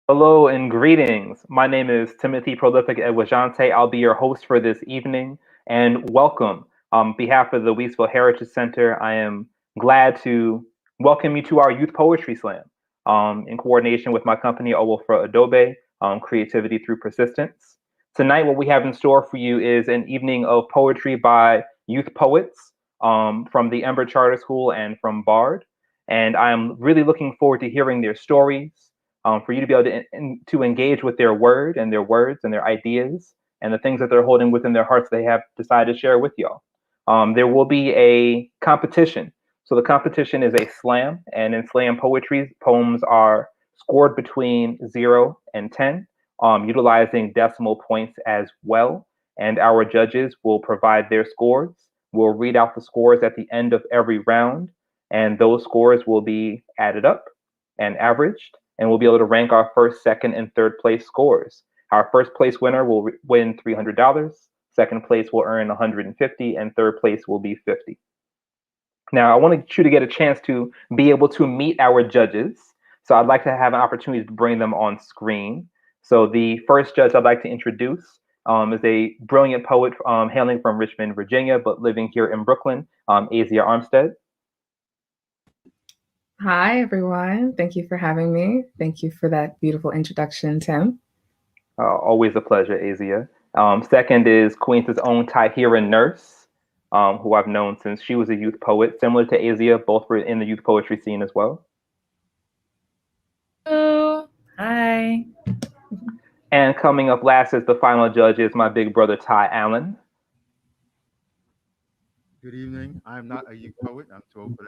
Hello and greetings. My name is Timothy Prolific Edwajante. I'll be your host for this evening, and welcome. On behalf of the Weeksville Heritage Center, I am glad to welcome you to our Youth Poetry Slam in coordination with my company, Owofra Adobe, Creativity Through Persistence. Tonight, what we have in store for you is an evening of poetry by youth poets from the Ember Charter School and from Bard. And I'm really looking forward to hearing their stories, for you to be able to engage with their word and their words and their ideas and the things that they're holding within their hearts they have decided to share with y'all. There will be a competition. So the competition is a slam, and in slam poetry, poems are scored between 0 and 10, utilizing decimal points as well. And our judges will provide their scores. We'll read out the scores at the end of every round, and those scores will be added up and averaged, and we'll be able to rank our first, second, and third place scores. Our first place winner will win $300, second place will earn $150, and third place will be $50. Now, I wanted you to get a chance to be able to meet our judges, so I'd like to have an opportunity to bring them on screen. So the first judge I'd like to introduce is a brilliant poet hailing from Richmond, Virginia, but living here in Brooklyn, Asia Armstead. Hi, everyone. Thank you for having me. Thank you for that beautiful introduction, Tim. Always a pleasure, Asia. Second is Queens' own Tahira Nurse, who I've known since she was a youth poet, similar to Asia. Both were in the youth poetry scene as well. Hello. Hi. And coming up last as the final judge is my big brother, Ty Allen. Good evening. I'm not a youth poet. I'm too old for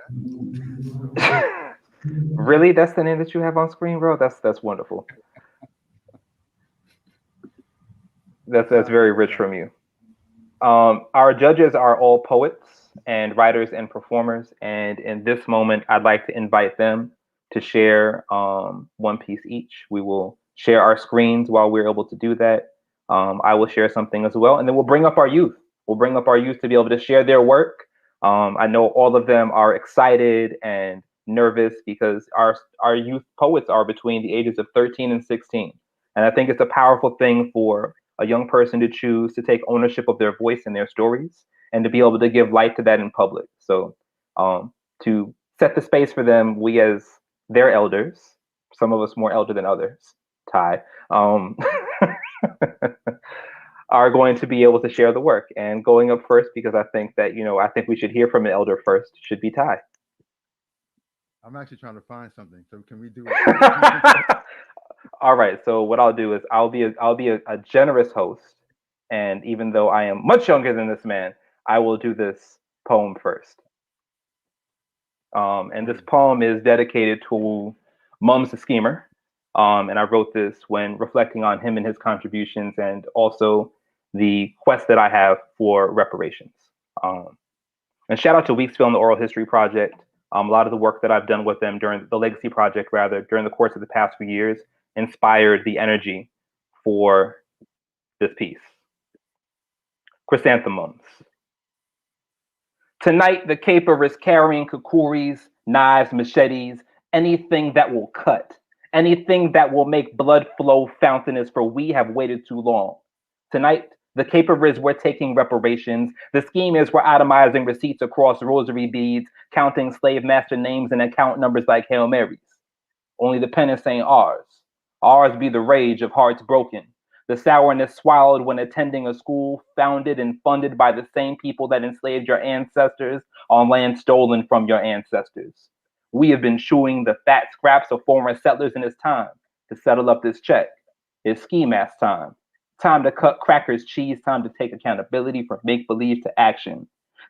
that. Really? That's the name that you have on screen, bro? That's wonderful. That's very rich from you. Our judges are all poets and writers and performers, and in this moment, I'd like to invite them to share one piece each. We will share our screens while we're able to do that. I will share something as well, and then we'll bring up our youth. We'll bring up our youth to be able to share their work. I know all of them are excited and nervous because our youth poets are between the ages of 13 and 16. And I think it's a powerful thing for a young person to choose to take ownership of their voice and their stories and to be able to give light to that in public. So to set the space for them, we as their elders, some of us more elder than others, Ty, are going to be able to share the work. And going up first, because I think that, I think we should hear from an elder first, should be Ty. I'm actually trying to find something. So can we do it? All right. So what I'll do is I'll be a generous host, and even though I am much younger than this man, I will do this poem first. And this poem is dedicated to Mums the Schemer. And I wrote this when reflecting on him and his contributions, and also the quest that I have for reparations. And shout out to Weeksville and the Oral History Project. A lot of the work that I've done with them during the Legacy Project, rather, during the course of the past few years, inspired the energy for this piece. Chrysanthemums. Tonight, the caper is carrying kukuris, knives, machetes, anything that will cut, anything that will make blood flow fountainous, for we have waited too long. Tonight, the caper is we're taking reparations. The scheme is we're itemizing receipts across rosary beads, counting slave master names and account numbers like Hail Marys. Only the pen is saying ours. Ours be the rage of hearts broken, the sourness swallowed when attending a school founded and funded by the same people that enslaved your ancestors on land stolen from your ancestors. We have been chewing the fat scraps of former settlers, and it's time to settle up this check. It's ski mask time. Time to cut crackers cheese, time to take accountability from make-believe to action.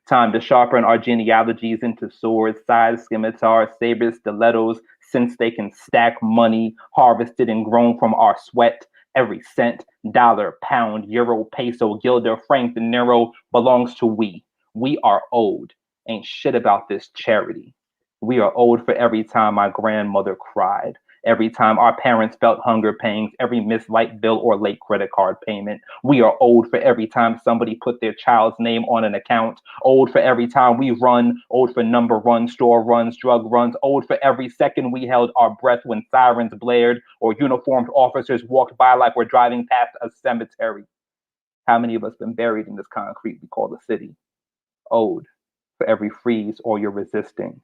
Time to sharpen our genealogies into swords, scythes, scimitars, sabers, stilettos, since they can stack money harvested and grown from our sweat. Every cent, dollar, pound, euro, peso, guilder, franc, dinero belongs to we. We are owed. Ain't shit about this charity. We are owed for every time my grandmother cried, every time our parents felt hunger pangs, every missed light bill or late credit card payment. We are old for every time somebody put their child's name on an account, old for every time we run, old for number runs, store runs, drug runs, old for every second we held our breath when sirens blared or uniformed officers walked by like we're driving past a cemetery. How many of us been buried in this concrete we call the city? Old for every freeze or you're resisting.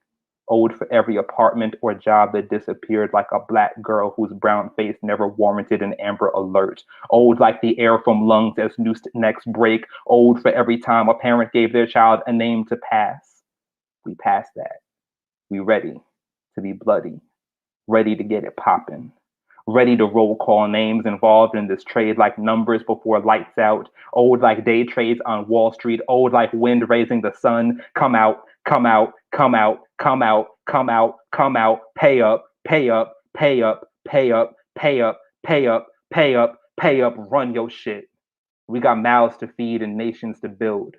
Old for every apartment or job that disappeared like a black girl whose brown face never warranted an Amber Alert. Old like the air from lungs as new necks break. Old for every time a parent gave their child a name to pass. We passed that. We ready to be bloody, ready to get it poppin'. Ready to roll call names involved in this trade like numbers before lights out. Old like day trades on Wall Street. Old like wind raising the sun. Come out, come out, come out, come out, come out, come out. Pay up, pay up, pay up, pay up, pay up, pay up, pay up, pay up. Run your shit. We got mouths to feed and nations to build.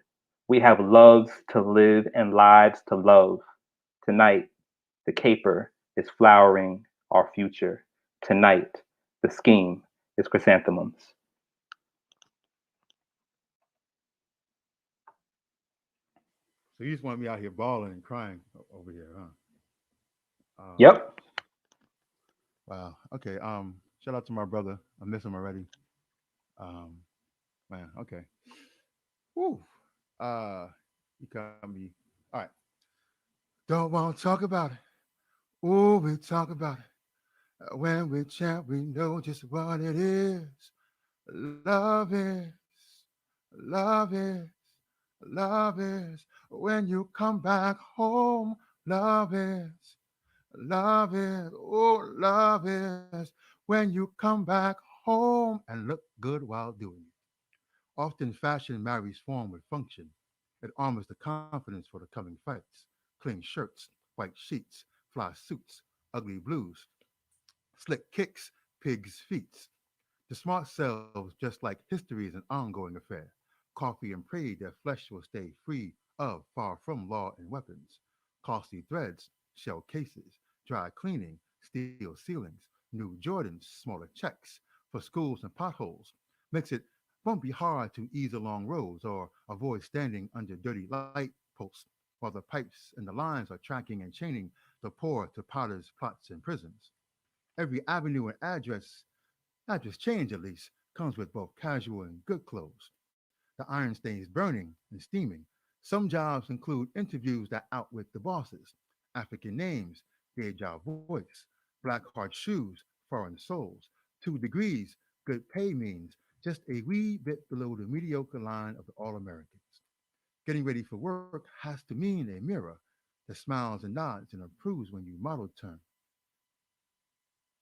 We have loves to live and lives to love. Tonight, the caper is flowering our future. Tonight, the scheme is chrysanthemums. So you just want me out here bawling and crying over here, huh? Yep. Wow. Okay. Shout out to my brother. I miss him already. Man. Okay. Woo. You got me. All right. Don't want to talk about it. Ooh, we talk about it. When we chat, we know just what it is. Love is, love is, love is. When you come back home, love is, love is, oh, love is. When you come back home and look good while doing it. Often fashion marries form with function. It armors the confidence for the coming fights. Clean shirts, white sheets, fly suits, ugly blues, slick kicks, pigs' feet. The smart selves, just like history, is an ongoing affair. Coffee and pray their flesh will stay free of, far from law and weapons. Costly threads, shell cases, dry cleaning, steel ceilings, new Jordans, smaller checks for schools and potholes. Makes it won't be hard to ease along roads or avoid standing under dirty light posts while the pipes and the lines are tracking and chaining the poor to potters, plots, and prisons. Every avenue and address change at least, comes with both casual and good clothes. The iron stays burning and steaming. Some jobs include interviews that outwit the bosses, African names, their job voice, black heart shoes, foreign souls. 2 degrees, good pay means just a wee bit below the mediocre line of the All Americans. Getting ready for work has to mean a mirror that smiles and nods and approves when you model turn.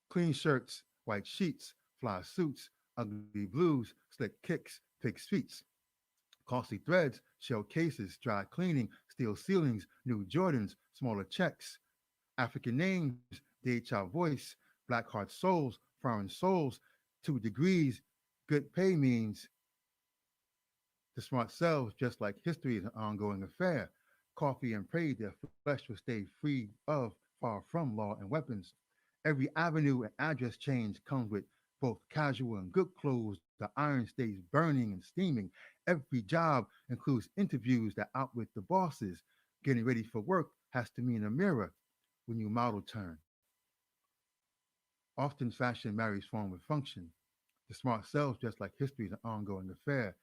Clean shirts, white sheets, fly suits, ugly blues, slick kicks, pig's feet. Costly threads, shell cases, dry cleaning, steel ceilings, new Jordans, smaller checks, African names, DHR voice, black heart souls, foreign souls, 2 degrees, good pay means the smart selves, just like history is an ongoing affair. Coffee and pray their flesh will stay free of, far from law and weapons. Every avenue and address change comes with both casual and good clothes. The iron stays burning and steaming. Every job includes interviews that outwit the bosses. Getting ready for work has to mean a mirror when you model turn. Often fashion marries form with function. The smart sells just like history is an ongoing affair.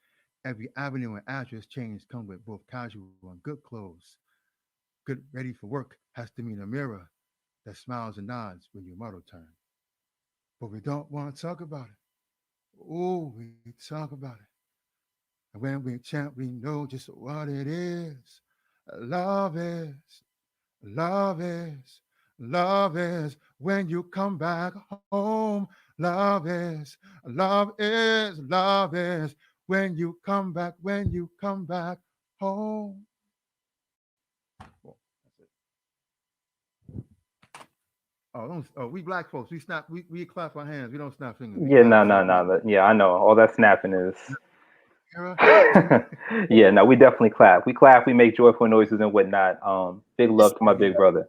Every avenue and address change comes with both casual and good clothes. Good ready for work has to mean a mirror that smiles and nods when you model turn. But we don't want to talk about it. Oh, we talk about it. And when we chant, we know just what it is. Love is, love is, love is when you come back home. Love is, love is, love is when you come back home. Well, that's it. We black folks, we snap, we clap our hands. We don't snap fingers. We Yeah, clap no, our no, hands. no. Yeah, I know. All that snapping is. Era. Yeah, no, we definitely clap. We clap. We make joyful noises and whatnot. Big love to my big brother.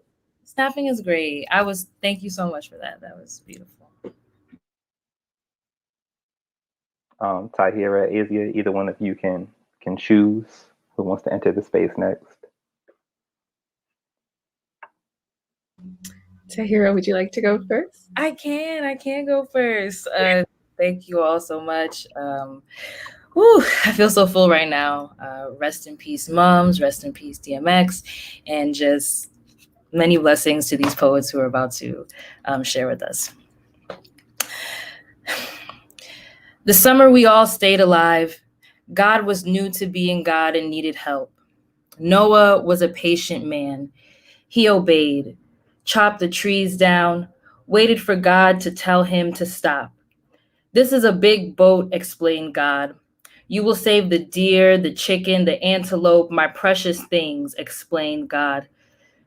Snapping is great. Thank you so much for that. That was beautiful. Tahira, Asia, either one of you can choose who wants to enter the space next. Tahira, would you like to go first? I can go first. Thank you all so much. I feel so full right now. Rest in peace, moms. Rest in peace, DMX, and just many blessings to these poets who are about to share with us. The summer we all stayed alive. God was new to being God and needed help. Noah was a patient man. He obeyed, chopped the trees down, waited for God to tell him to stop. This is a big boat, explained God. You will save the deer, the chicken, the antelope, my precious things, explained God.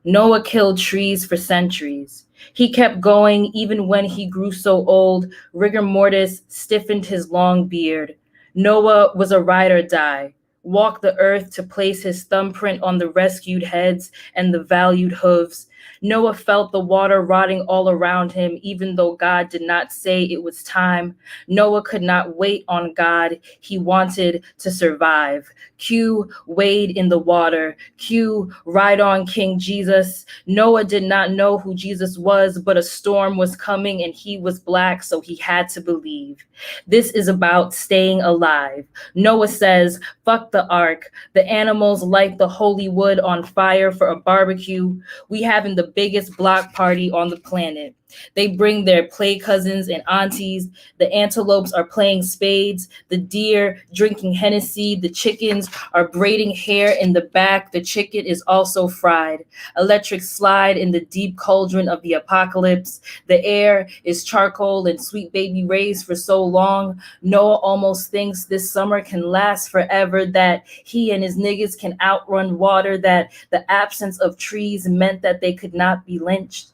Noah killed trees for centuries. He kept going even when he grew so old, rigor mortis stiffened his long beard. Noah was a ride or die, walked the earth to place his thumbprint on the rescued heads and the valued hooves. Noah felt the water rotting all around him, even though God did not say it was time. Noah could not wait on God. He wanted to survive. Q wade in the water. Q ride on King Jesus. Noah did not know who Jesus was, but a storm was coming and he was black, so he had to believe. This is about staying alive. Noah says, fuck the ark. The animals light the holy wood on fire for a barbecue. We having the biggest block party on the planet. They bring their play cousins and aunties. The antelopes are playing spades. The deer drinking Hennessy. The chickens are braiding hair in the back. The chicken is also fried. Electric slide in the deep cauldron of the apocalypse. The air is charcoal and sweet baby rays for so long. Noah almost thinks this summer can last forever, that he and his niggas can outrun water, that the absence of trees meant that they could not be lynched.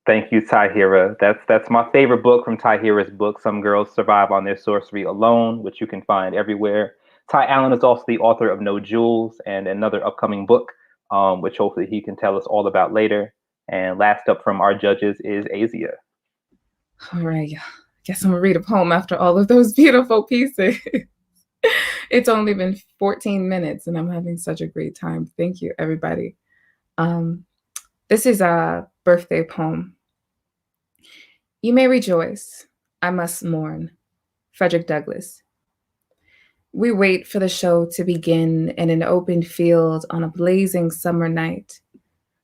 Thank you, Tahira. That's my favorite book from Tahira's book, Some Girls Survive on Their Sorcery Alone, which you can find everywhere. Ty Allen is also the author of No Jewels and another upcoming book, which hopefully he can tell us all about later. And last up from our judges is Asia. All right. Guess I'm gonna read a poem after all of those beautiful pieces. It's only been 14 minutes and I'm having such a great time. Thank you, everybody. This is a birthday poem. You may rejoice, I must mourn. Frederick Douglass. We wait for the show to begin in an open field on a blazing summer night.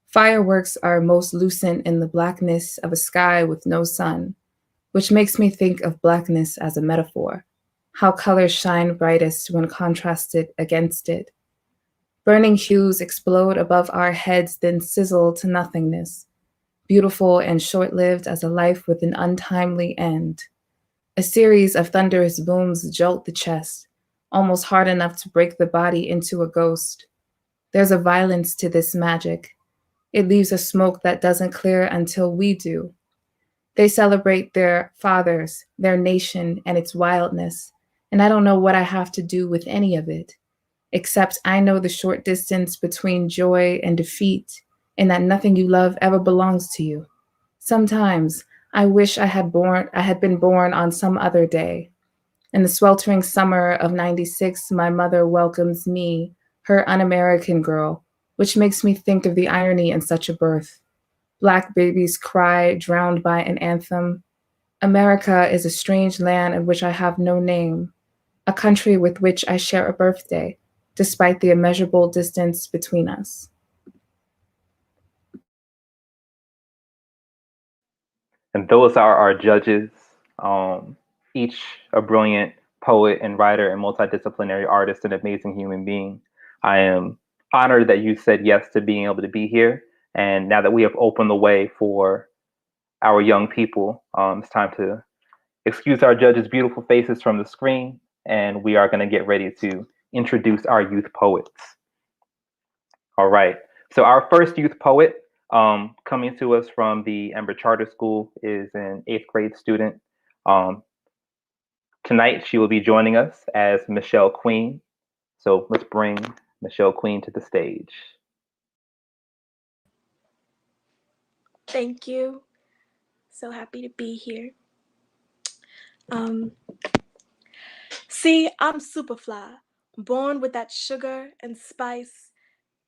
Fireworks are most lucent in the blackness of a sky with no sun, which makes me think of blackness as a metaphor, how colors shine brightest when contrasted against it. Burning hues explode above our heads, then sizzle to nothingness, beautiful and short-lived as a life with an untimely end. A series of thunderous booms jolt the chest, almost hard enough to break the body into a ghost. There's a violence to this magic. It leaves a smoke that doesn't clear until we do. They celebrate their fathers, their nation, and its wildness, and I don't know what I have to do with any of it, except I know the short distance between joy and defeat, and that nothing you love ever belongs to you. Sometimes I wish I had been born on some other day. In the sweltering summer of '96, my mother welcomes me, her un-American girl, which makes me think of the irony in such a birth. Black babies cry, drowned by an anthem. America is a strange land in which I have no name, a country with which I share a birthday, despite the immeasurable distance between us. And those are our judges, each a brilliant poet and writer and multidisciplinary artist, an amazing human being. I am honored that you said yes to being able to be here. And now that we have opened the way for our young people, it's time to excuse our judges' beautiful faces from the screen, and we are going to get ready to introduce our youth poets. All right. So our first youth poet coming to us from the Ember Charter School is an 8th grade student. Tonight, she will be joining us as Michelle Queen. So let's bring Michelle Queen to the stage. Thank you. So happy to be here. See, I'm Superfly, born with that sugar and spice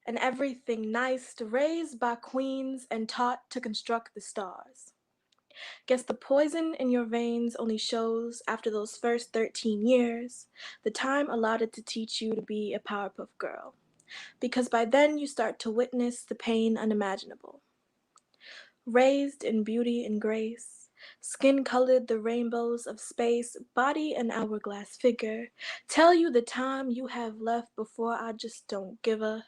and everything nice, raised by queens and taught to construct the stars. Guess the poison in your veins only shows after those first 13 years, the time allotted to teach you to be a Powerpuff Girl, because by then you start to witness the pain unimaginable. Raised in beauty and grace, skin colored the rainbows of space, body an hourglass figure, tell you the time you have left before I just don't give a.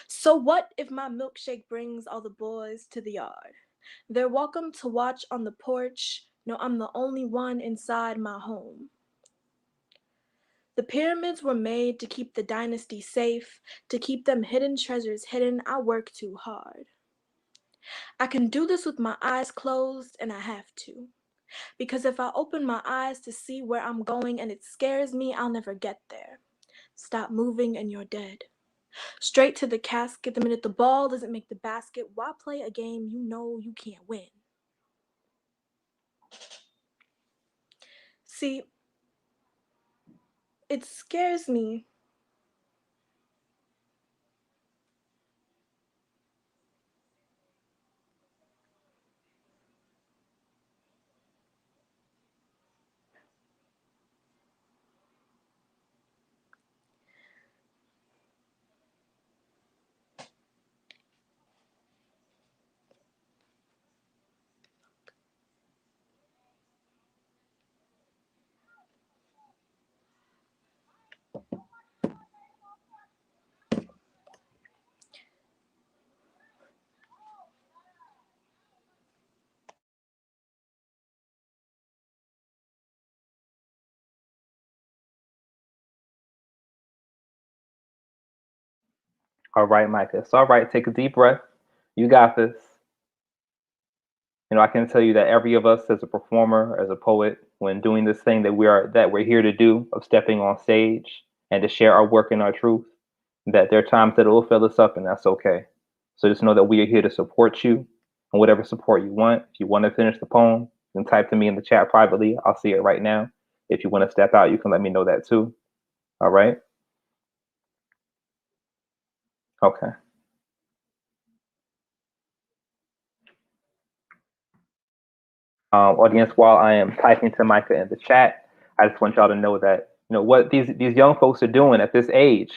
So what if my milkshake brings all the boys to the yard? They're welcome to watch on the porch. No, I'm the only one inside my home. The pyramids were made to keep the dynasty safe, to keep them hidden treasures hidden. I work too hard. I can do this with my eyes closed, and I have to. Because if I open my eyes to see where I'm going and it scares me, I'll never get there. Stop moving and you're dead. Straight to the casket the minute the ball doesn't make the basket. Why play a game you know you can't win? See, it scares me. All right, Micah. It's all right. Take a deep breath. You got this. You know, I can tell you that every of us as a performer, as a poet, when doing this thing that we're here to do, of stepping on stage and to share our work and our truth, that there are times that it will fill us up, and that's okay. So just know that we are here to support you and whatever support you want. If you want to finish the poem, you can type to me in the chat privately. I'll see it right now. If you want to step out, you can let me know that too. All right? Okay. Audience, while I am typing to Micah in the chat, I just want y'all to know that, you know, what these young folks are doing at this age,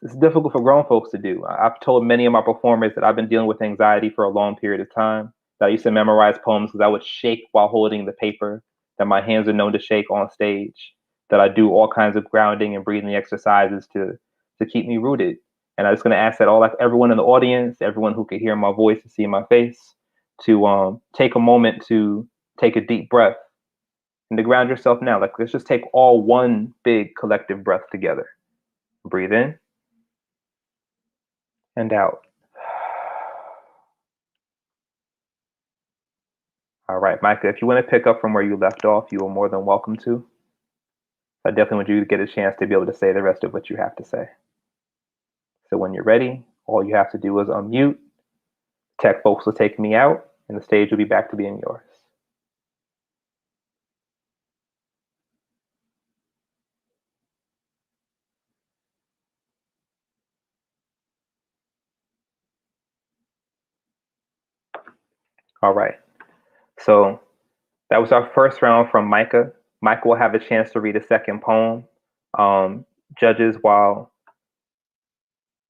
it's difficult for grown folks to do. I've told many of my performers that I've been dealing with anxiety for a long period of time. That I used to memorize poems because I would shake while holding the paper, that my hands are known to shake on stage, that I do all kinds of grounding and breathing exercises to keep me rooted. And I'm just going to ask that everyone in the audience, everyone who could hear my voice and see my face, to take a moment to take a deep breath and to ground yourself now. Like, let's just take all one big collective breath together. Breathe in and out. All right, Micah, if you want to pick up from where you left off, you are more than welcome to. I definitely want you to get a chance to be able to say the rest of what you have to say. So when you're ready, all you have to do is unmute. Tech folks will take me out, and the stage will be back to being yours. All right. So that was our first round from Micah. Micah will have a chance to read a second poem. Judges, while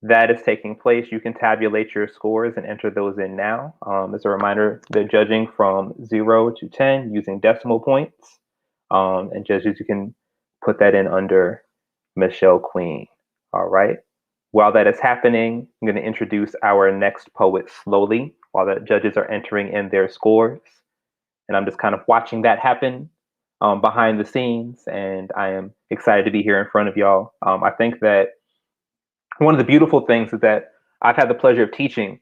that is taking place, you can tabulate your scores and enter those in now. As a reminder, they're judging from 0 to 10 using decimal points. And judges, you can put that in under Michelle Queen. All right. While that is happening, I'm going to introduce our next poet slowly while the judges are entering in their scores. And I'm just kind of watching that happen behind the scenes. And I am excited to be here in front of y'all. I think that one of the beautiful things is that I've had the pleasure of teaching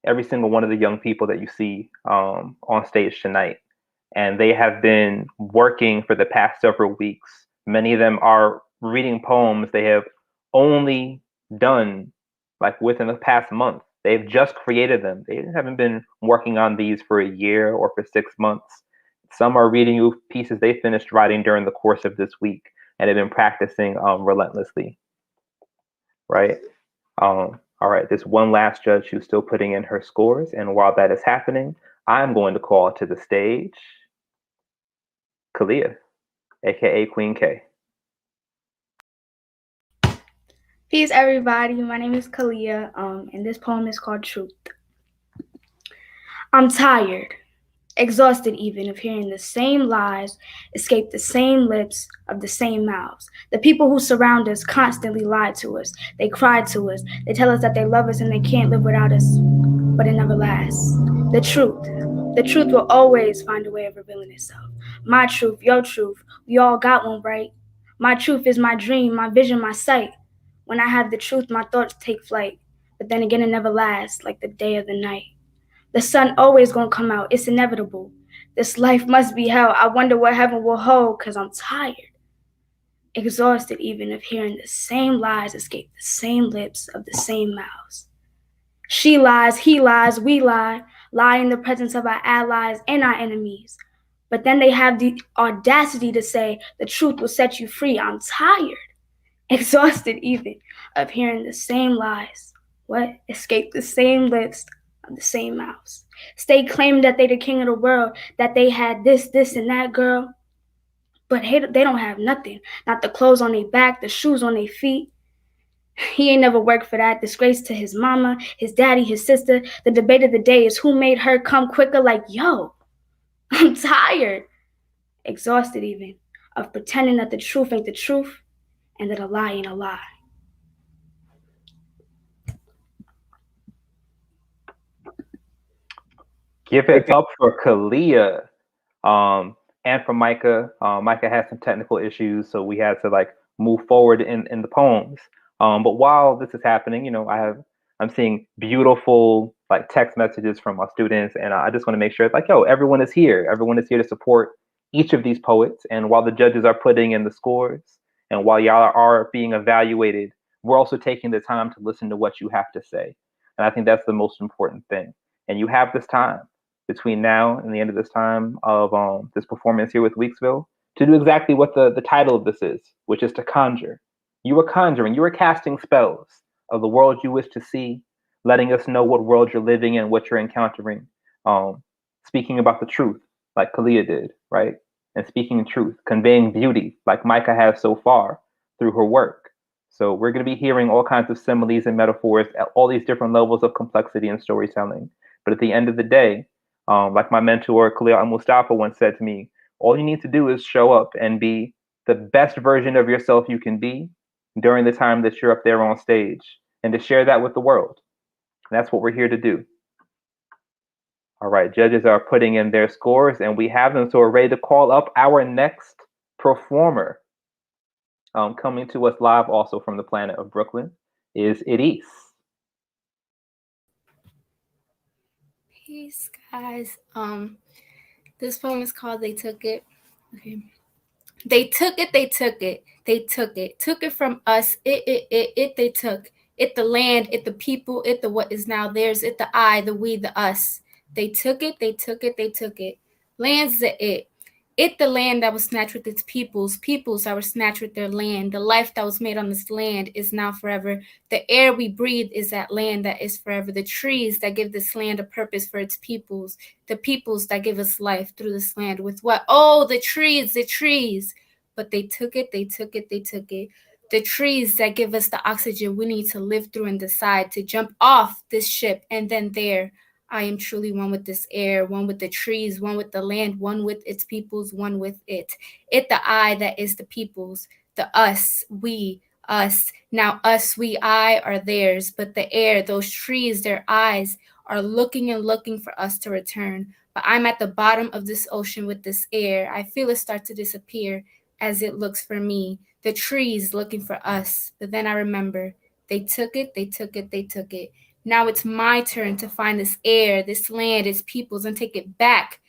every single one of the young people that you see on stage tonight. And they have been working for the past several weeks Many of them are reading poems they have only done like within the past month. They've just created them. They haven't been working on these for a year or for 6 months. Some are reading you pieces they finished writing during the course of this week and have been practicing relentlessly, right? All right, there's one last judge who's still putting in her scores, and while that is happening, I'm going to call to the stage Kalia, aka Queen K. Peace, everybody. My name is Kalia, and this poem is called Truth. I'm tired, exhausted even, of hearing the same lies escape the same lips of the same mouths. The people who surround us constantly lie to us. They cry to us. They tell us that they love us and they can't live without us, but it never lasts. The truth will always find a way of revealing itself. My truth, your truth, we all got one, right? My truth is my dream, my vision, my sight. When I have the truth, my thoughts take flight. But then again, it never lasts, like the day or the night. The sun always gonna come out, it's inevitable. This life must be hell. I wonder what heaven will hold, cause I'm tired. Exhausted even of hearing the same lies escape the same lips of the same mouths. She lies, he lies, we lie in the presence of our allies and our enemies. But then they have the audacity to say the truth will set you free. I'm tired, exhausted even of hearing the same lies. What? Escape the same lips of the same mouths. Stay claiming that they the king of the world, that they had this, and that, girl. But they don't have nothing. Not the clothes on their back, the shoes on their feet. He ain't never worked for that. Disgrace to his mama, his daddy, his sister. The debate of the day is who made her come quicker. Like, yo, I'm tired, exhausted even, of pretending that the truth ain't the truth and that a lie ain't a lie. Give it up for Kalia. And for Micah. Micah had some technical issues, so we had to like move forward in the poems. But while this is happening, you know, I'm seeing beautiful like text messages from our students, and I just want to make sure it's like, yo, everyone is here. Everyone is here to support each of these poets. And while the judges are putting in the scores, and while y'all are being evaluated, we're also taking the time to listen to what you have to say. And I think that's the most important thing. And you have this time between now and the end of this time of this performance here with Weeksville to do exactly what the title of this is, which is to conjure. You are conjuring, you are casting spells of the world you wish to see, letting us know what world you're living in, what you're encountering, speaking about the truth, like Kalia did, right? And speaking truth, conveying beauty, like Micah has so far through her work. So we're going to be hearing all kinds of similes and metaphors at all these different levels of complexity and storytelling. But at the end of the day, like my mentor Khalil Al-Mustafa once said to me, all you need to do is show up and be the best version of yourself you can be during the time that you're up there on stage, and to share that with the world. And that's what we're here to do. All right, judges are putting in their scores, and we have them, so we're ready to call up our next performer. Coming to us live also from the planet of Brooklyn is Elise. Peace, guys. This poem is called They Took It. Okay. They took it, they took it, they took it. Took it from us, it they took. It the land, it the people, it the what is now theirs, it the I, the we, the us. They took it, they took it, they took it. Land's the it. It the land that was snatched with its peoples that were snatched with their land. The life that was made on this land is now forever. The air we breathe is that land that is forever. The trees that give this land a purpose for its peoples. The peoples that give us life through this land with what? Oh, the trees, the trees. But they took it, they took it, they took it. The trees that give us the oxygen we need to live through and decide to jump off this ship and then there. I am truly one with this air, one with the trees, one with the land, one with its peoples, one with it. It the I that is the peoples, the us, we, us. Now us, we, I are theirs, but the air, those trees, their eyes are looking and looking for us to return. But I'm at the bottom of this ocean with this air. I feel it start to disappear as it looks for me. The trees looking for us. But then I remember, they took it, they took it, they took it. Now it's my turn to find this air, this land, its peoples, and take it back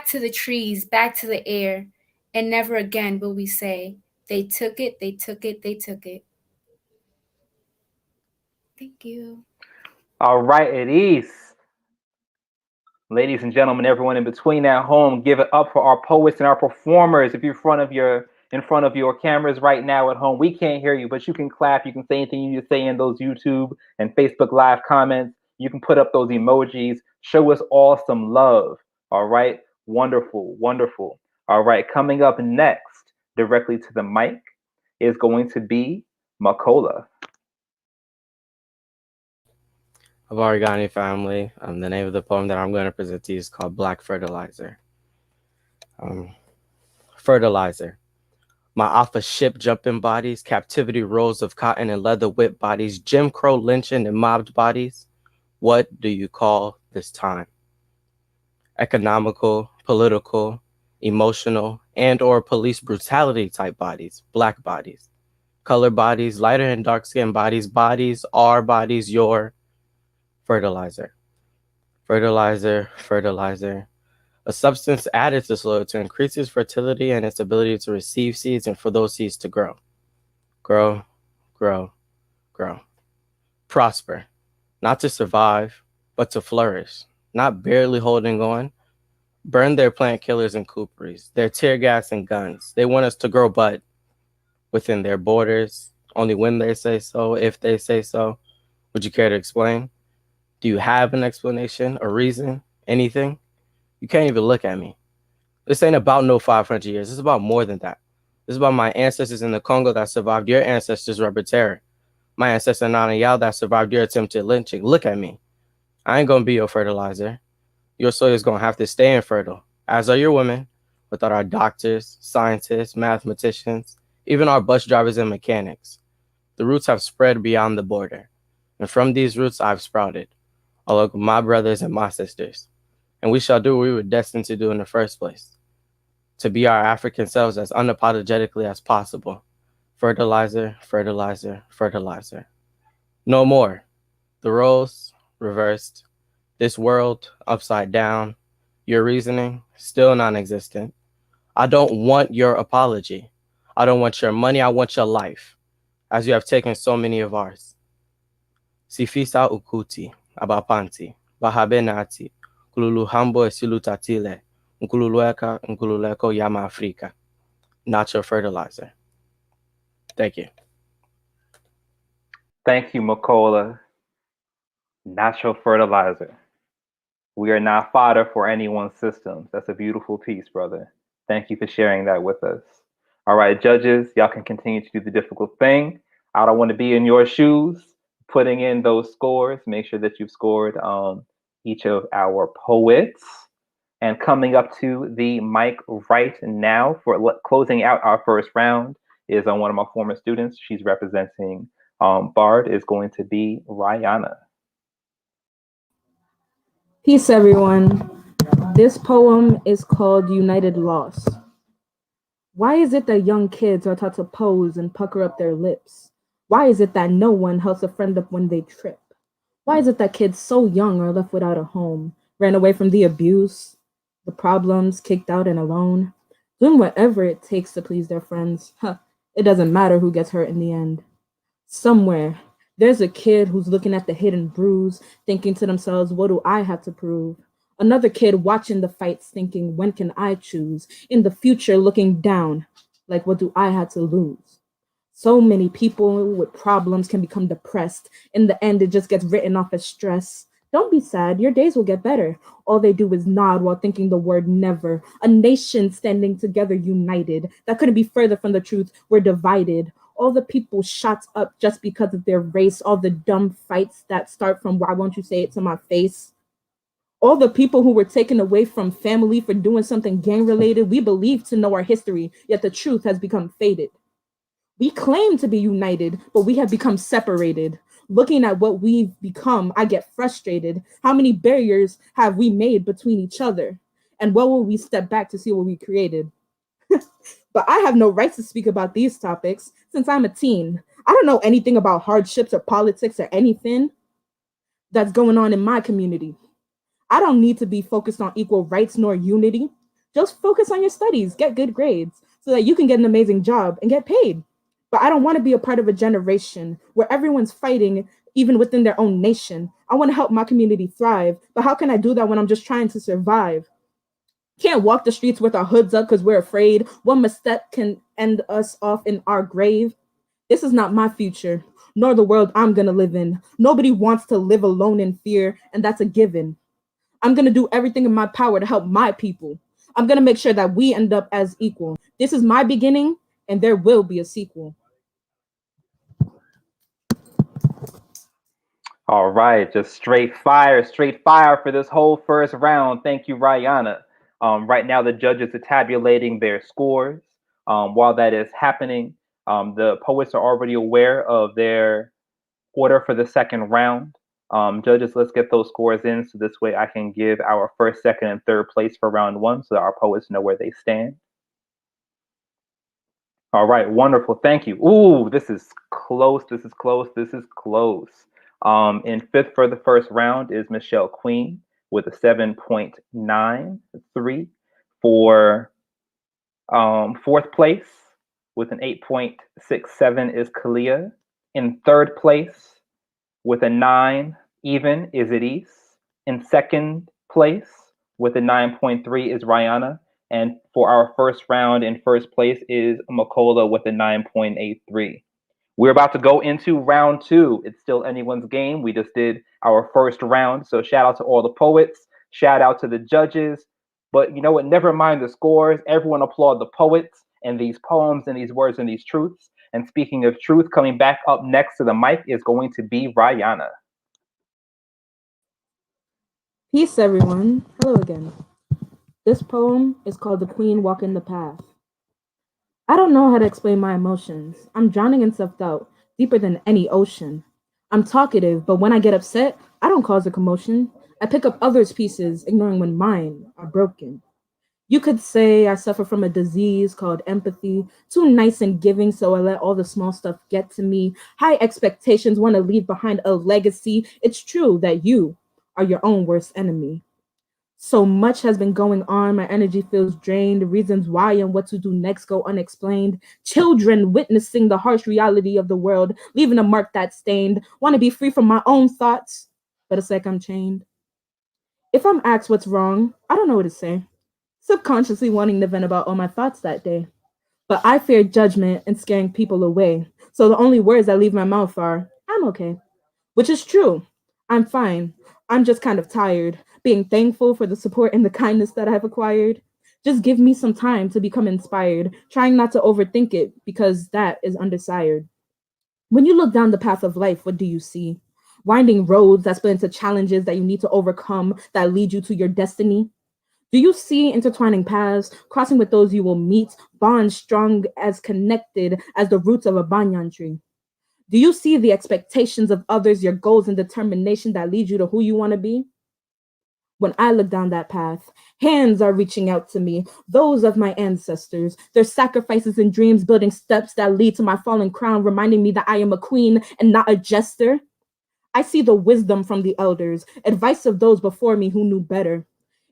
to the trees, back to the air. And never again will we say, They took it, they took it, they took it. Thank you. All right, it is. Ladies and gentlemen, everyone in between at home, give it up for our poets and our performers. If you're in front of your cameras right now at home, we can't hear you, but you can clap. You can say anything you need to say in those YouTube and Facebook Live comments. You can put up those emojis. Show us all some love. All right, wonderful, wonderful. All right, coming up next, directly to the mic, is going to be Makola. Abarigani family. The name of the poem that I'm going to present to you is called Black Fertilizer. Fertilizer. My alpha ship jumping bodies, captivity rolls of cotton and leather whip bodies, Jim Crow lynching and mobbed bodies. What do you call this time? Economical, political, emotional, and or police brutality type bodies, black bodies, color bodies, lighter and dark skin bodies, bodies, our bodies, your fertilizer. Fertilizer, fertilizer. A substance added to soil to increase its fertility and its ability to receive seeds and for those seeds to grow. Grow, grow, grow. Prosper. Not to survive, but to flourish. Not barely holding on. Burn their plant killers and cooperies, their tear gas and guns. They want us to grow, but within their borders, only when they say so, if they say so. Would you care to explain? Do you have an explanation, a reason, anything? You can't even look at me. This ain't about no 500 years. It's about more than that. This is about my ancestors in the Congo that survived your ancestors' rubber terror. My ancestor Nana Yao that survived your attempted lynching. Look at me. I ain't gonna be your fertilizer. Your soil is gonna have to stay infertile, as are your women, without our doctors, scientists, mathematicians, even our bus drivers and mechanics. The roots have spread beyond the border. And from these roots I've sprouted, along with my brothers and my sisters. And we shall do what we were destined to do in the first place, to be our African selves as unapologetically as possible. Fertilizer, fertilizer, fertilizer. No more. The roles reversed. This world upside down. Your reasoning still non-existent. I don't want your apology. I don't want your money. I want your life, as you have taken so many of ours. Sifisa ukuti, abapanti, bahabenati, kululuhambo esilutatile, nkululeko yama Afrika. Not your fertilizer. Thank you. Thank you, Makola. Natural fertilizer. We are not fodder for anyone's systems. That's a beautiful piece, brother. Thank you for sharing that with us. All right, judges, y'all can continue to do the difficult thing. I don't want to be in your shoes, putting in those scores. Make sure that you've scored each of our poets. And coming up to the mic right now for closing out our first round is one of my former students. She's representing Bard, is going to be Rihanna. Peace, everyone. This poem is called United Loss. Why is it that young kids are taught to pose and pucker up their lips? Why is it that no one helps a friend up when they trip? Why is it that kids so young are left without a home, ran away from the abuse, the problems, kicked out and alone, doing whatever it takes to please their friends? It doesn't matter who gets hurt in the end. Somewhere, there's a kid who's looking at the hidden bruise, thinking to themselves, what do I have to prove? Another kid watching the fights, thinking, when can I choose? In the future, looking down, like, what do I have to lose? So many people with problems can become depressed. In the end, it just gets written off as stress. Don't be sad, your days will get better. All they do is nod while thinking the word never. A nation standing together united. That couldn't be further from the truth. We're divided. All the people shot up just because of their race. All the dumb fights that start from, why won't you say it to my face? All the people who were taken away from family for doing something gang-related. We believe to know our history, yet the truth has become faded. We claim to be united, but we have become separated. Looking at what we've become, I get frustrated. How many barriers have we made between each other? And when will we step back to see what we created? But I have no right to speak about these topics since I'm a teen. I don't know anything about hardships or politics or anything that's going on in my community. I don't need to be focused on equal rights nor unity. Just focus on your studies, get good grades. so that you can get an amazing job and get paid. But I don't want to be a part of a generation where everyone's fighting even within their own nation. I want to help my community thrive, but how can I do that when I'm just trying to survive? Can't walk the streets with our hoods up because we're afraid. One misstep can end us off in our grave. This is not my future, nor the world I'm gonna live in. Nobody wants to live alone in fear, and that's a given. I'm gonna do everything in my power to help my people. I'm gonna make sure that we end up as equal. This is my beginning, and there will be a sequel. All right, just straight fire for this whole first round. Thank you, Rihanna. Right now, the judges are tabulating their scores. While that is happening, the poets are already aware of their order for the second round. Judges, let's get those scores in so this way I can give our first, second, and third place for round one so that our poets know where they stand. All right, wonderful. Thank you. Ooh, this is close. This is close. This is close. In fifth for the first round is Michelle Queen with a 7.93. For fourth place with an 8.67 is Kalia. In third place with a 9 even is Elise. In second place with a 9.3 is Rihanna. And for our first round in first place is Makola with a 9.83. We're about to go into round two. It's still anyone's game. We just did our first round. So shout out to all the poets. Shout out to the judges. But you know what? Never mind the scores. Everyone applaud the poets and these poems and these words and these truths. And speaking of truth, coming back up next to the mic is going to be Rihanna. Peace, everyone. Hello again. This poem is called The Queen Walking the Path. I don't know how to explain my emotions. I'm drowning in self-doubt, deeper than any ocean. I'm talkative, but when I get upset, I don't cause a commotion. I pick up others' pieces, ignoring when mine are broken. You could say I suffer from a disease called empathy, too nice and giving, so I let all the small stuff get to me. High expectations, want to leave behind a legacy. It's true that you are your own worst enemy. So much has been going on, my energy feels drained. The reasons why and what to do next go unexplained. Children witnessing the harsh reality of the world, leaving a mark that's stained. Want to be free from my own thoughts, but it's like I'm chained. If I'm asked what's wrong, I don't know what to say. Subconsciously wanting to vent about all my thoughts that day. But I fear judgment and scaring people away. So the only words that leave my mouth are, I'm okay. Which is true. I'm fine. I'm just kind of tired, being thankful for the support and the kindness that I've acquired. Just give me some time to become inspired, trying not to overthink it because that is undesired. When you look down the path of life, what do you see? Winding roads that split into challenges that you need to overcome that lead you to your destiny? Do you see intertwining paths, crossing with those you will meet, bonds strong as connected as the roots of a banyan tree? Do you see the expectations of others, your goals and determination that lead you to who you want to be? When I look down that path, hands are reaching out to me, those of my ancestors, their sacrifices and dreams building steps that lead to my fallen crown, reminding me that I am a queen and not a jester. I see the wisdom from the elders, advice of those before me who knew better.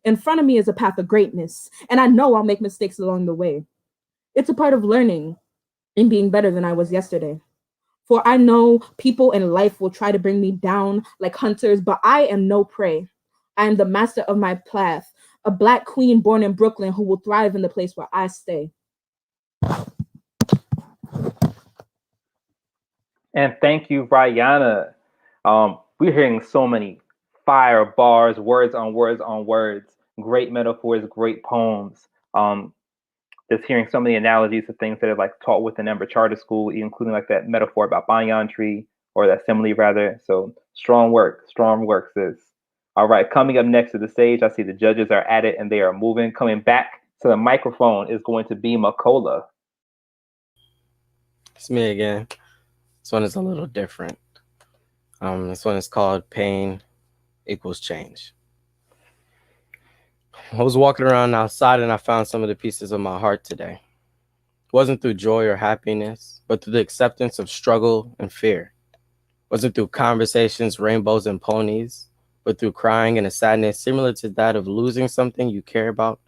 In front of me is a path of greatness, and I know I'll make mistakes along the way. It's a part of learning and being better than I was yesterday. For I know people in life will try to bring me down like hunters, but I am no prey. I am the master of my path, a Black queen born in Brooklyn who will thrive in the place where I stay. And thank you, Rihanna. We're hearing so many fire bars, words on words on words, great metaphors, great poems. Just hearing so many analogies of things that are like taught within Ember Charter School, including like that metaphor about banyan tree, or that simile rather. So strong work, sis. All right, coming up next to the stage, I see the judges are at it and they are moving. Coming back to the microphone is going to be Makola. It's me again. This one is a little different. This one is called Pain Equals Change. I was walking around outside and I found some of the pieces of my heart today. It wasn't through joy or happiness, but through the acceptance of struggle and fear. It wasn't through conversations, rainbows, and ponies, but through crying and a sadness similar to that of losing something you care about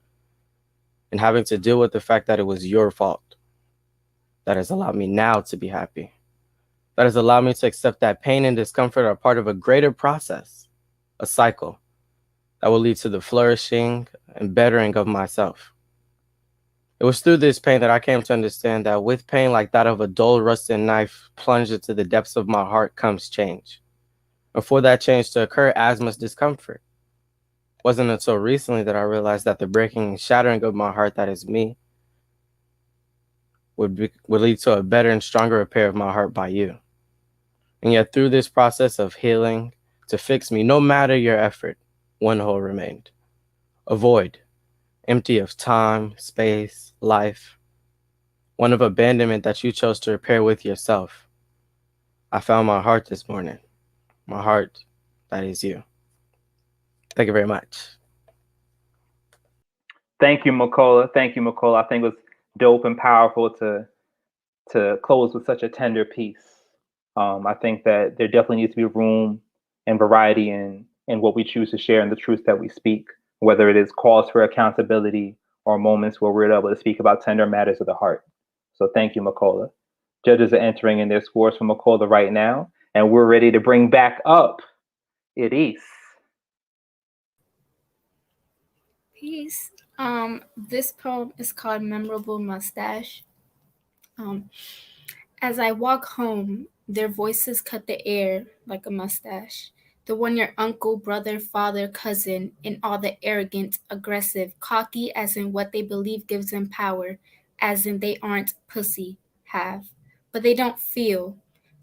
and having to deal with the fact that it was your fault. That has allowed me now to be happy. That has allowed me to accept that pain and discomfort are part of a greater process, a cycle that will lead to the flourishing and bettering of myself. It was through this pain that I came to understand that with pain like that of a dull, rusted knife plunged into the depths of my heart comes change. And for that change to occur, as must discomfort. It wasn't until recently that I realized that the breaking and shattering of my heart, that is me, would lead to a better and stronger repair of my heart by you. And yet through this process of healing, to fix me, no matter your effort, one hole remained. A void, empty of time, space, life. One of abandonment that you chose to repair with yourself. I found my heart this morning. My heart, that is you. Thank you very much. Thank you, Makola. Thank you, Makola. I think it was dope and powerful to close with such a tender piece. I think that there definitely needs to be room and variety in what we choose to share and the truths that we speak, whether it is calls for accountability or moments where we're able to speak about tender matters of the heart. So thank you, Makola. Judges are entering in their scores for Makola right now, and we're ready to bring back up Elise. Peace. This poem is called Memorable Mustache. As I walk home, their voices cut the air like a mustache. The one your uncle, brother, father, cousin, and all the arrogant, aggressive, cocky as in what they believe gives them power, as in they aren't pussy, have. But they don't feel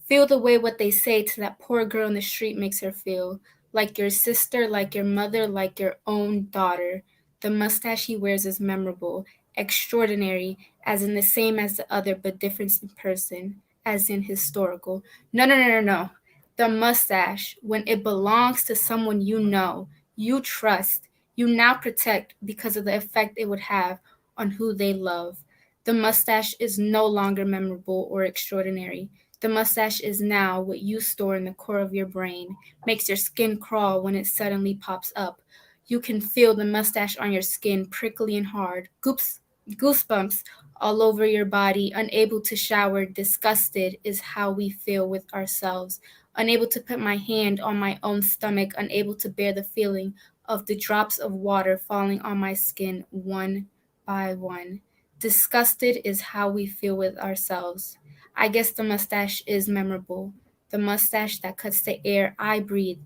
the way what they say to that poor girl in the street makes her feel. Like your sister, like your mother, like your own daughter. The mustache he wears is memorable, extraordinary, as in the same as the other, but different in person, as in historical. No. The mustache, when it belongs to someone you know, you trust, you now protect because of the effect it would have on who they love. The mustache is no longer memorable or extraordinary. The mustache is now what you store in the core of your brain, makes your skin crawl when it suddenly pops up. You can feel the mustache on your skin, prickly and hard, goosebumps all over your body, unable to shower, disgusted is how we feel with ourselves, unable to put my hand on my own stomach, unable to bear the feeling of the drops of water falling on my skin one by one. Disgusted is how we feel with ourselves. I guess the mustache is memorable, the mustache that cuts the air I breathe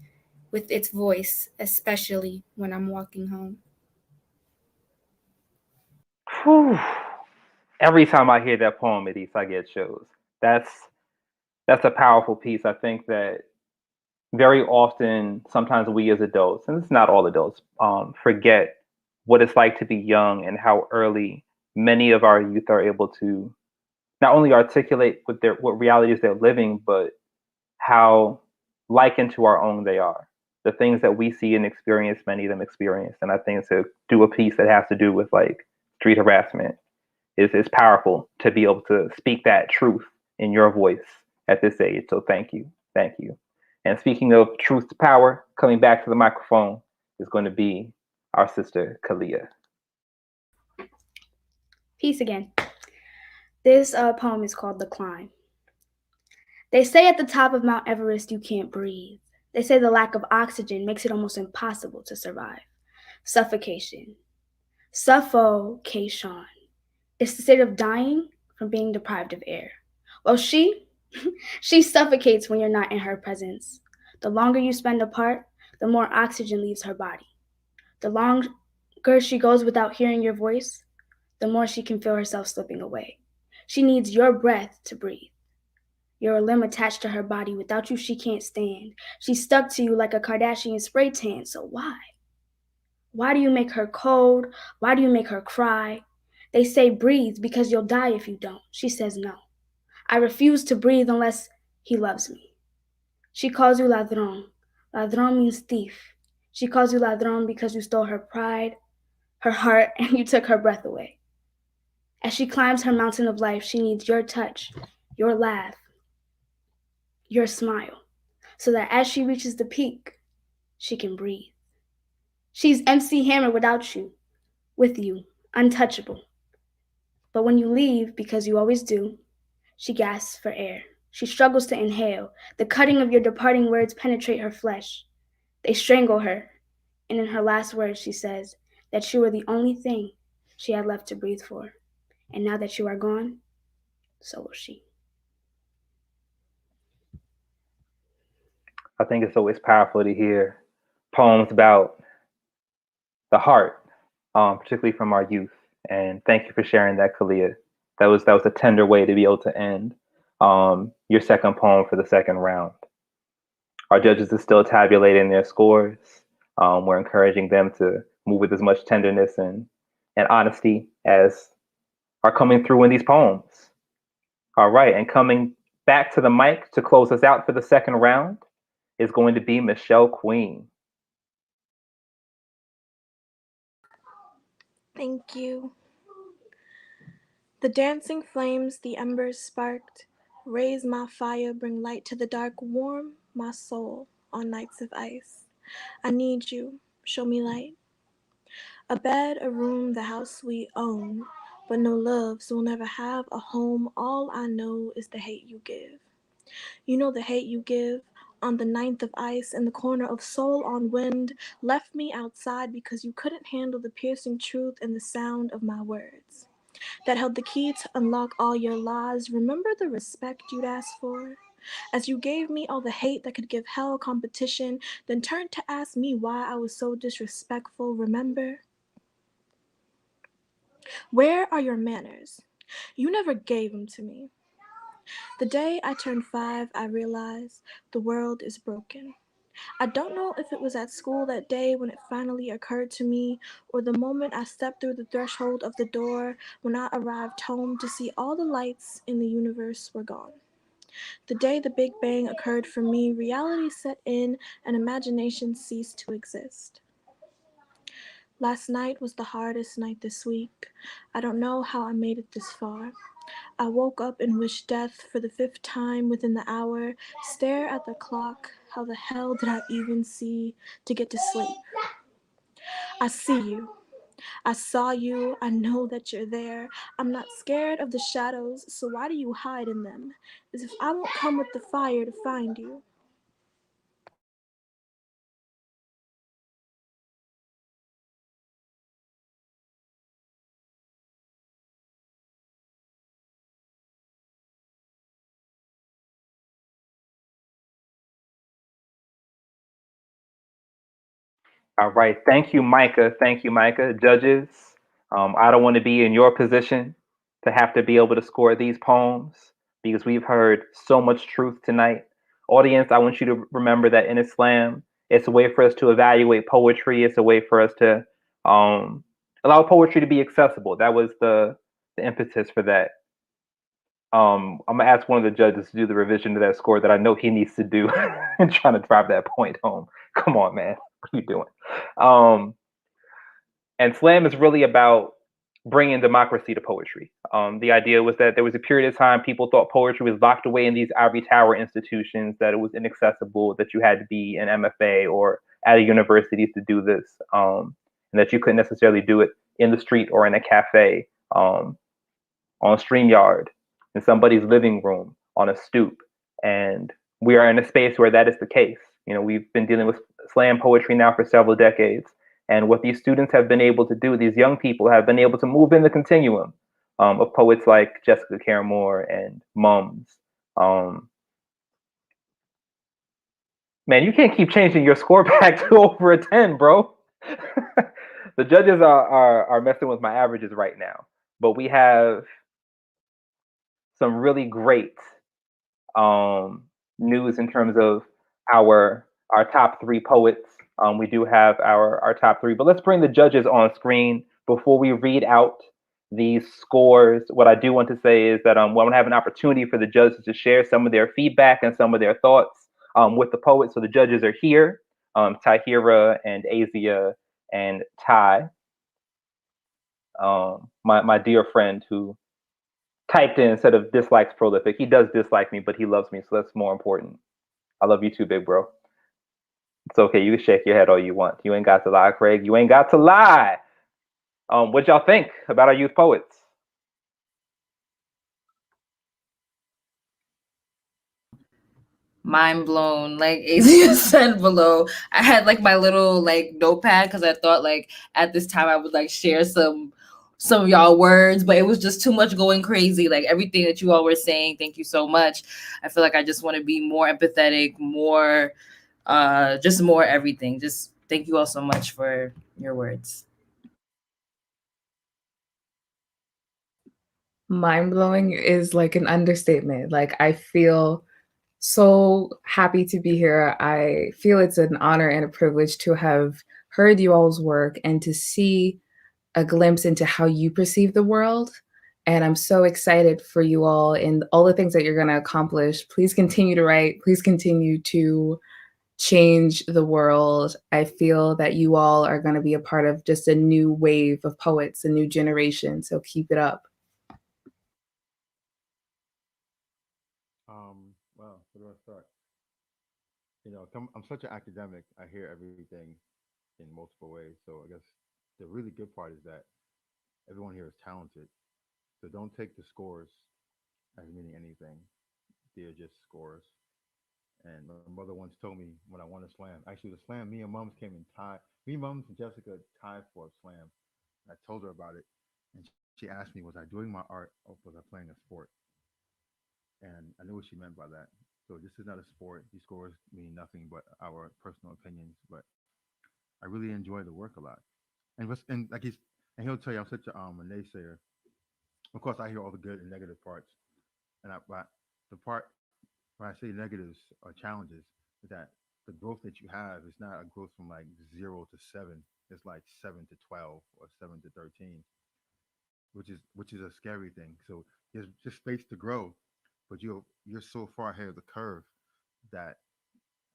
with its voice, especially when I'm walking home. Whew. Every time I hear that poem, Elise, I get chills. That's a powerful piece. I think that very often, sometimes we as adults, and it's not all adults, forget what it's like to be young and how early many of our youth are able to not only articulate what realities they're living, but how likened to our own they are. The things that we see and experience, many of them experience. And I think to do a piece that has to do with like street harassment is powerful to be able to speak that truth in your voice at this age. So thank you. Thank you. And speaking of truth to power, coming back to the microphone is going to be our sister, Kalia. Peace again. This poem is called The Climb. They say at the top of Mount Everest you can't breathe. They say the lack of oxygen makes it almost impossible to survive. Suffocation. Suffocation. It's the state of dying from being deprived of air. Well, she suffocates when you're not in her presence. The longer you spend apart, the more oxygen leaves her body. The longer she goes without hearing your voice, the more she can feel herself slipping away. She needs your breath to breathe. You're a limb attached to her body. Without you, she can't stand. She's stuck to you like a Kardashian spray tan. So why? Why do you make her cold? Why do you make her cry? They say breathe because you'll die if you don't. She says no. I refuse to breathe unless he loves me. She calls you ladrón. Ladrón means thief. She calls you ladrón because you stole her pride, her heart, and you took her breath away. As she climbs her mountain of life, she needs your touch, your laugh, your smile, so that as she reaches the peak, she can breathe. She's MC Hammer without you, with you, untouchable. But when you leave, because you always do, she gasps for air. She struggles to inhale. The cutting of your departing words penetrate her flesh. They strangle her. And in her last words, she says that you were the only thing she had left to breathe for. And now that you are gone, so will she. I think it's always powerful to hear poems about the heart, particularly from our youth. And thank you for sharing that, Kalia. That was a tender way to be able to end your second poem for the second round. Our judges are still tabulating their scores. We're encouraging them to move with as much tenderness and honesty as are coming through in these poems. All right, and coming back to the mic to close us out for the second round is going to be Michelle Queen. Thank you. The dancing flames the embers sparked, raise my fire, bring light to the dark, warm my soul on nights of ice. I need you, show me light. A bed, a room, the house we own, but no love, so we'll never have a home. All I know is the hate you give. You know the hate you give. On the ninth of ice, in the corner of soul on wind, left me outside because you couldn't handle the piercing truth and the sound of my words. That held the key to unlock all your lies. Remember the respect you'd ask for? As you gave me all the hate that could give hell competition, then turned to ask me why I was so disrespectful. Remember? Where are your manners? You never gave them to me. The day I turned 5, I realized the world is broken. I don't know if it was at school that day when it finally occurred to me, or the moment I stepped through the threshold of the door when I arrived home to see all the lights in the universe were gone. The day the Big Bang occurred for me, reality set in and imagination ceased to exist. Last night was the hardest night this week. I don't know how I made it this far. I woke up and wished death for the 5th time within the hour. Stare at the clock. How the hell did I even see to get to sleep? I see you. I saw you. I know that you're there. I'm not scared of the shadows, so why do you hide in them? As if I won't come with the fire to find you. All right. Thank you, Micah. Thank you, Micah. Judges, I don't want to be in your position to have to be able to score these poems because we've heard so much truth tonight. Audience, I want you to remember that in Islam, it's a way for us to evaluate poetry. It's a way for us to allow poetry to be accessible. That was the impetus for that. I'm gonna ask one of the judges to do the revision to that score that I know he needs to do and trying to drive that point home. Come on, man. What are you doing? And slam is really about bringing democracy to poetry. The idea was that there was a period of time people thought poetry was locked away in these ivory tower institutions, that it was inaccessible, that you had to be an MFA or at a university to do this, and that you couldn't necessarily do it in the street or in a cafe, on StreamYard, in somebody's living room, on a stoop. And we are in a space where that is the case. You know, we've been dealing with slam poetry now for several decades. And what these students have been able to do, these young people have been able to move in the continuum of poets like Jessica Caramore and Mums. Man, you can't keep changing your score back to over a 10, bro. The judges are messing with my averages right now. But we have some really great news in terms of our top 3 poets. We do have our top 3, but let's bring the judges on screen before we read out these scores. What I do want to say is that we want to have an opportunity for the judges to share some of their feedback and some of their thoughts with the poets. So the judges are here, Tahira and Azia and Ty, my dear friend who typed in instead of dislikes prolific. He does dislike me, but he loves me, so that's more important. I love you too, big bro. It's okay. You can shake your head all you want. You ain't got to lie, Craig. You ain't got to lie. What y'all think about our youth poets? Mind blown, like Azia said below. I had like my little like notepad because I thought like at this time I would like share some of y'all words, but it was just too much going crazy. Like everything that you all were saying, thank you so much. I feel like I just want to be more empathetic, more just more everything. Just thank you all so much for your words. Mind-blowing is like an understatement. Like, I feel so happy to be here. I feel it's an honor and a privilege to have heard you all's work and to see a glimpse into how you perceive the world. And I'm so excited for you all and all the things that you're going to accomplish. Please continue to write. Please continue to change the world. I feel that you all are going to be a part of just a new wave of poets, a new generation. So keep it up. Well, where do I start? You know, I'm such an academic. I hear everything in multiple ways. So I guess the really good part is that everyone here is talented. So don't take the scores as meaning anything. They're just scores. And my mother once told me when I won a slam, actually the slam, me and Mums came in tie. Me, Mums, and Jessica tied for a slam. And I told her about it, and she asked me, was I doing my art or was I playing a sport? And I knew what she meant by that. So this is not a sport. These scores mean nothing but our personal opinions. But I really enjoy the work a lot. And like he'll tell you I'm such a naysayer. Of course, I hear all the good and negative parts, but the part when I say negatives or challenges is that the growth that you have is not a growth from like 0 to 7. It's like 7 to 12 or 7 to 13, which is a scary thing. So there's just space to grow, but you're so far ahead of the curve that,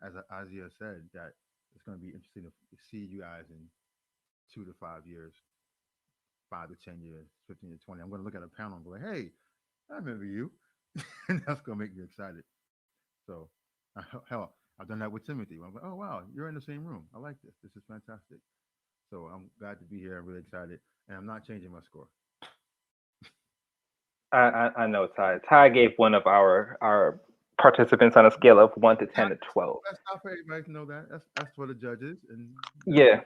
as Azia said, that it's going to be interesting to see you guys in 2 to 5 years, 5 to 10 years, 15 to 20. I'm going to look at a panel and go like, hey, I remember you. And that's going to make me excited. So, hell, I've done that with Timothy. I'm like, oh, wow, you're in the same room. I like this. This is fantastic. So I'm glad to be here. I'm really excited. And I'm not changing my score. I know Ty. Ty gave one of our participants on a scale of 1 to 10 to 12. That's not for everybody to know that. That's for the judges. And Yeah,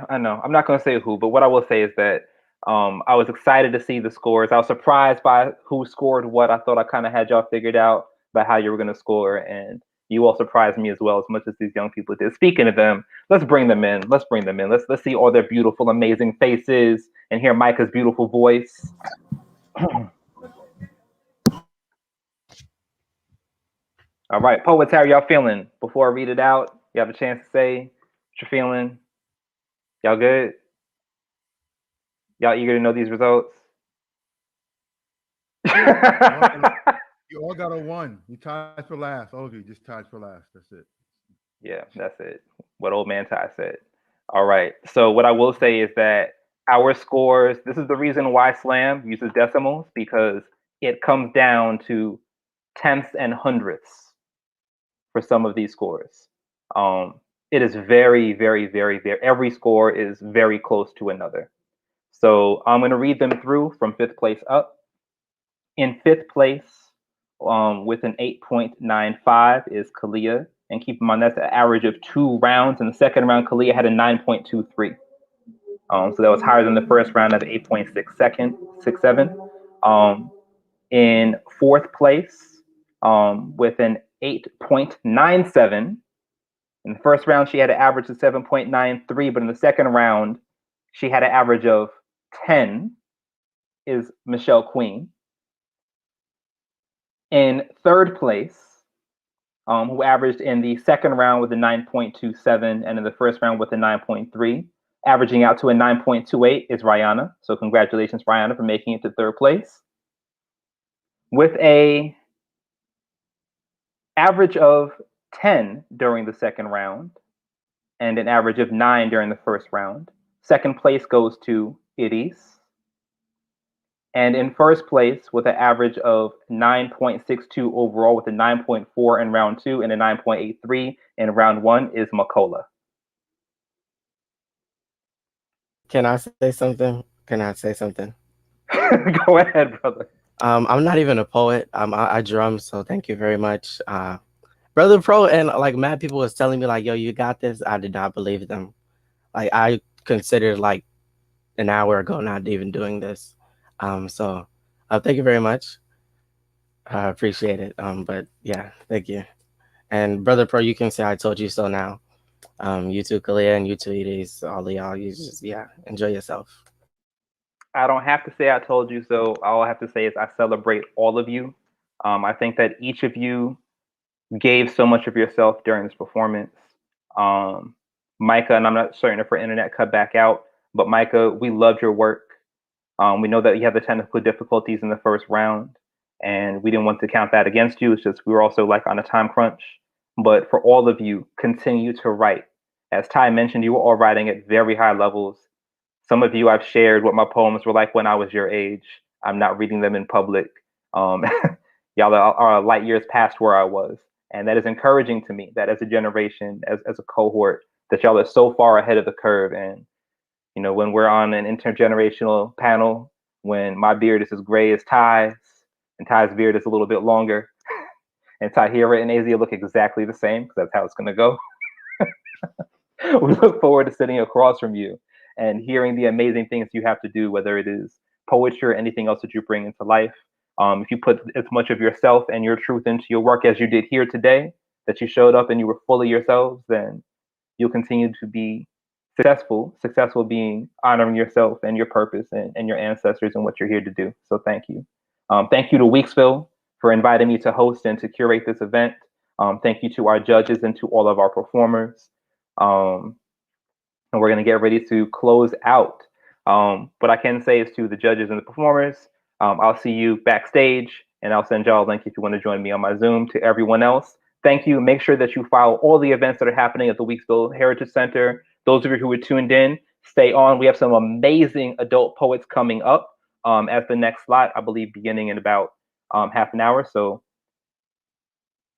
I know. I'm not going to say who, but what I will say is that I was excited to see the scores. I was surprised by who scored what. I thought I kind of had y'all figured out by how you were going to score, and you all surprised me as well, as much as these young people did. Speaking of them, let's bring them in. Let's see all their beautiful, amazing faces and hear Micah's beautiful voice. All right, poets, how are y'all feeling? Before I read it out, you have a chance to say what you're feeling. Y'all good? Y'all eager to know these results? You all got a 1. You tied for last. All of you just tied for last. That's it. Yeah, that's it. What old man Ty said. All right. So what I will say is that our scores, this is the reason why Slam uses decimals, because it comes down to tenths and hundredths for some of these scores. It is very, very, very, very, every score is very close to another. So I'm going to read them through from 5th place up. In 5th place, with an 8.95 is Kalia. And keep in mind, that's an average of 2 rounds. In the second round, Kalia had a 9.23. So that was higher than the first round of 8.67. In 4th place, with an 8.97. In the first round, she had an average of 7.93, but in the second round, she had an average of 10, is Michelle Queen. In 3rd place, who averaged in the second round with a 9.27 and in the first round with a 9.3, averaging out to a 9.28 is Rihanna. So congratulations, Rihanna, for making it to 3rd place. With a average of 10 during the second round and an average of 9 during the first round, 2nd place goes to Idis. And in 1st place, with an average of 9.62 overall, with a 9.4 in round 2 and a 9.83 in round 1, is Makola. Can I say something? Can I say something? Go ahead, brother. I'm not even a poet. I drum, so thank you very much. Brother Pro and like mad people was telling me like, yo, you got this. I did not believe them. Like I considered like an hour ago not even doing this. So thank you very much. I appreciate it. But yeah, thank you. And Brother Pro, you can say I told you so now. You too, Kalia, and you too, Edis, all of y'all. You just enjoy yourself. I don't have to say I told you so. All I have to say is I celebrate all of you. I think that each of you gave so much of yourself during this performance. Micah, and I'm not certain if our internet cut back out, but Micah, we loved your work. We know that you had the technical difficulties in the first round, and we didn't want to count that against you. It's just we were also like on a time crunch. But for all of you, continue to write. As Ty mentioned, you were all writing at very high levels. Some of you I've shared what my poems were like when I was your age. I'm not reading them in public. Um, y'all are light years past where I was. And that is encouraging to me that as a generation, as a cohort, that y'all are so far ahead of the curve. And, you know, when we're on an intergenerational panel, when my beard is as gray as Ty's, and Ty's beard is a little bit longer, and Tahira and Azia look exactly the same, because that's how it's going to go. We look forward to sitting across from you and hearing the amazing things you have to do, whether it is poetry or anything else that you bring into life. If you put as much of yourself and your truth into your work as you did here today, that you showed up and you were fully yourselves, then you'll continue to be successful being honoring yourself and your purpose and your ancestors and what you're here to do. So thank you. Thank you to Weeksville for inviting me to host and to curate this event. Thank you to our judges and to all of our performers. And we're going to get ready to close out. What I can say is to the judges and the performers, I'll see you backstage, and I'll send y'all a link if you want to join me on my Zoom. To everyone else, thank you. Make sure that you follow all the events that are happening at the Weeksville Heritage Center. Those of you who are tuned in, stay on. We have some amazing adult poets coming up as the next slot, I believe, beginning in about half an hour. So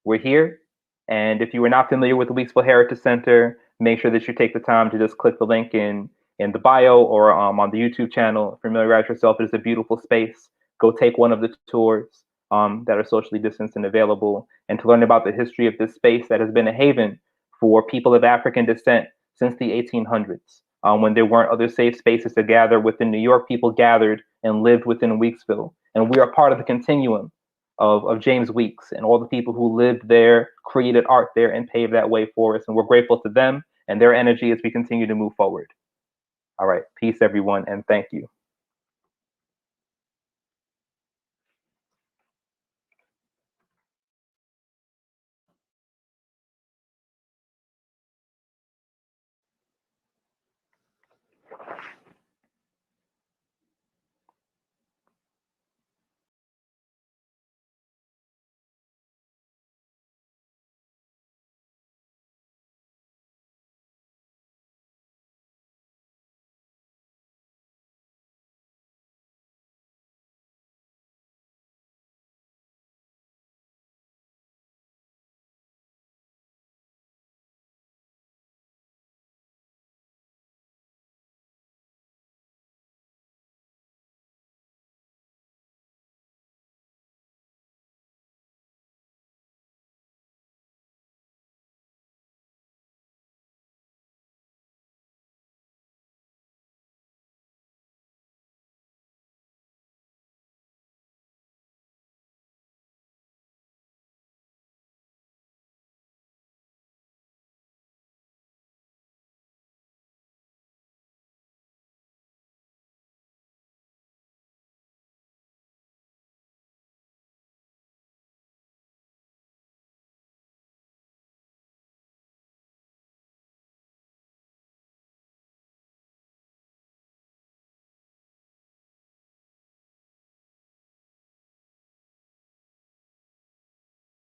we're here. And if you are not familiar with the Weeksville Heritage Center, make sure that you take the time to just click the link in the bio or on the YouTube channel. Familiarize yourself. It is a beautiful space. Go take one of the tours that are socially distanced and available, and to learn about the history of this space that has been a haven for people of African descent since the 1800s. When there weren't other safe spaces to gather within New York, people gathered and lived within Weeksville. And we are part of the continuum of James Weeks and all the people who lived there, created art there, and paved that way for us. And we're grateful to them and their energy as we continue to move forward. All right. Peace, everyone, and thank you.